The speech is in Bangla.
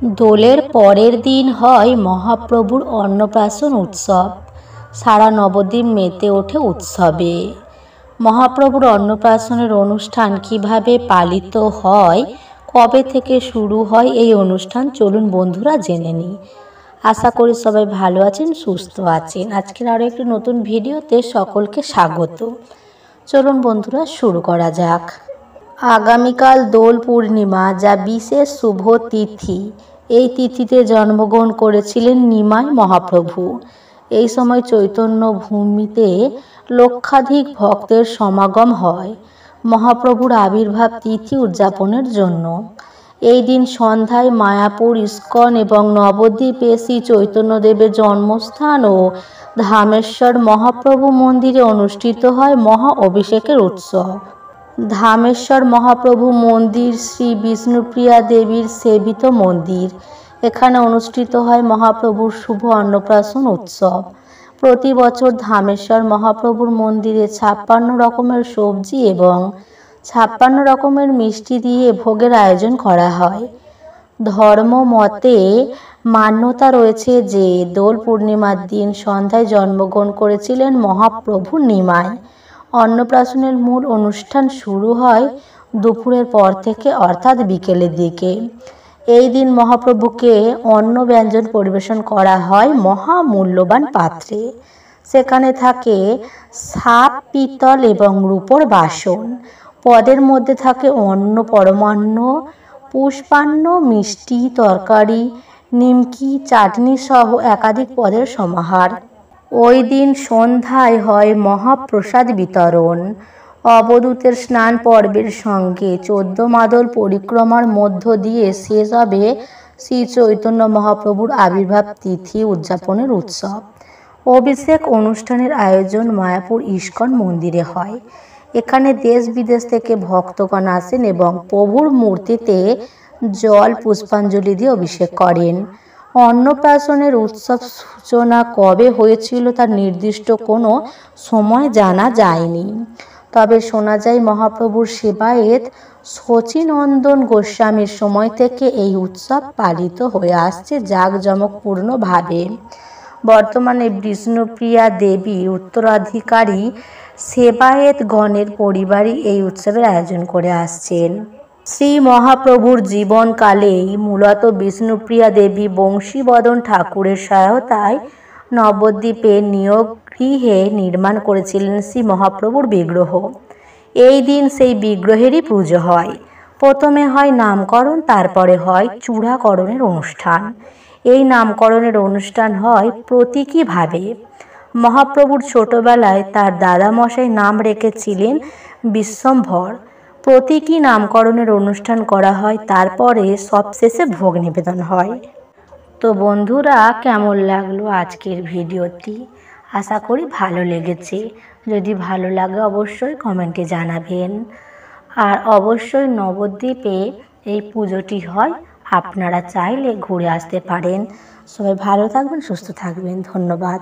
দোলের পরের দিন হয় মহাপ্রভুর অন্নপ্রাশন উৎসব। সারা নবদ্বীপ মেতে ওঠে উৎসবে। মহাপ্রভুর অন্নপ্রাশনের অনুষ্ঠান কিভাবে পালিত হয়, কবে থেকে শুরু হয় এই অনুষ্ঠান, চলুন বন্ধুরা জেনে নিই। আশা করি সবাই ভালো আছেন, সুস্থ আছেন। আজকের আরও একটি নতুন ভিডিওতে সকলকে স্বাগত। চলুন বন্ধুরা শুরু করা যাক। আগামীকাল দোল পূর্ণিমা, যা বিশেষ শুভ তিথি। এই তিথিতে জন্মগ্রহণ করেছিলেন নিমাই মহাপ্রভু। এই সময় চৈতন্য ভূমিতে লক্ষাধিক ভক্তের সমাগম হয় মহাপ্রভুর আবির্ভাব তিথি উদযাপনের জন্য। এই দিন সন্ধ্যায় মায়াপুর ইস্কন এবং নবদ্বীপে শ্রী চৈতন্যদেবের জন্মস্থান ও ধামেশ্বর মহাপ্রভু মন্দিরে অনুষ্ঠিত হয় মহা অভিষেকের উৎসব। ধামেশ্বর মহাপ্রভু মন্দির শ্রী বিষ্ণুপ্রিয়া দেবীর সেবিত মন্দির। এখানে অনুষ্ঠিত হয় মহাপ্রভুর শুভ অন্নপ্রাশন উৎসব। প্রতি বছর ধামেশ্বর মহাপ্রভুর মন্দিরে 56 রকমের সবজি এবং 56 রকমের মিষ্টি দিয়ে ভোগের আয়োজন করা হয়। ধর্ম মতে মান্যতা রয়েছে যে দোল পূর্ণিমার দিন সন্ধ্যায় জন্মগ্রহণ করেছিলেন মহাপ্রভু নিমাই। অন্নপ্রাশনের মূল অনুষ্ঠান শুরু হয় দুপুরের পর থেকে, অর্থাৎ বিকেলের দিকে। এই দিন মহাপ্রভুকে অন্ন ব্যঞ্জন পরিবেশন করা হয় মহামূল্যবান পাত্রে। সেখানে থাকে সাপ, পিতল এবং রূপোর বাসন। পদের মধ্যে থাকে অন্ন, পরমান্ন, পুষ্পান্ন, মিষ্টি, তরকারি, নিমকি, চাটনি সহ একাধিক পদের সমাহার। ওই দিন সন্ধ্যায় হয় মহাপ্রসাদ বিতরণ। অবধূতের স্নান পর্বের সঙ্গে 14 মাদল পরিক্রমার মধ্য দিয়ে শেষ হবে শ্রী চৈতন্য মহাপ্রভুর আবির্ভাব তিথি উদযাপনের উৎসব। অভিষেক অনুষ্ঠানের আয়োজন মায়াপুর ইস্কন মন্দিরে হয়। এখানে দেশ বিদেশ থেকে ভক্তগণ আসেন এবং প্রভুর মূর্তিতে জল, পুষ্পাঞ্জলি দিয়ে অভিষেক করেন। অন্নপ্রাশনের উৎসব সূচনা কবে হয়েছিল তার নির্দিষ্ট কোনো সময় জানা যায়নি। তবে শোনা যায় মহাপ্রভুর সেবায়েত শচীনন্দন গোস্বামীর সময় থেকে এই উৎসব পালিত হয়ে আসছে জাঁকজমকপূর্ণভাবে। বর্তমানে বিষ্ণুপ্রিয়া দেবী উত্তরাধিকারী সেবায়েতগণের পরিবারই এই উৎসবের আয়োজন করে আসছেন। শ্রী মহাপ্রভুর জীবনকালেই মূলত বিষ্ণুপ্রিয়া দেবী বংশীবদন ঠাকুরের সহায়তায় নবদ্বীপে নিয়োগগৃহে নির্মাণ করেছিলেন শ্রী মহাপ্রভুর বিগ্রহ। এই দিন সেই বিগ্রহেরই পুজো হয়। প্রথমে হয় নামকরণ, তারপরে হয় চূড়াকরণের অনুষ্ঠান। এই নামকরণের অনুষ্ঠান হয় প্রতীকীভাবে। মহাপ্রভুর ছোটবেলায় তার দাদামশাই নাম রেখেছিলেন বিশ্বম্ভর। প্রতীকী নামকরণের অনুষ্ঠান করা হয়, তারপরে সবশেষে ভোগ নিবেদন হয়। তো বন্ধুরা, কেমন লাগলো আজকের ভিডিওটি? আশা করি ভালো লেগেছে। যদি ভালো লাগে অবশ্যই কমেন্টে জানাবেন। আর অবশ্যই নবদ্বীপে এই পুজোটি হয়, আপনারা চাইলে ঘুরে আসতে পারেন। সবাই ভালো থাকবেন, সুস্থ থাকবেন। ধন্যবাদ।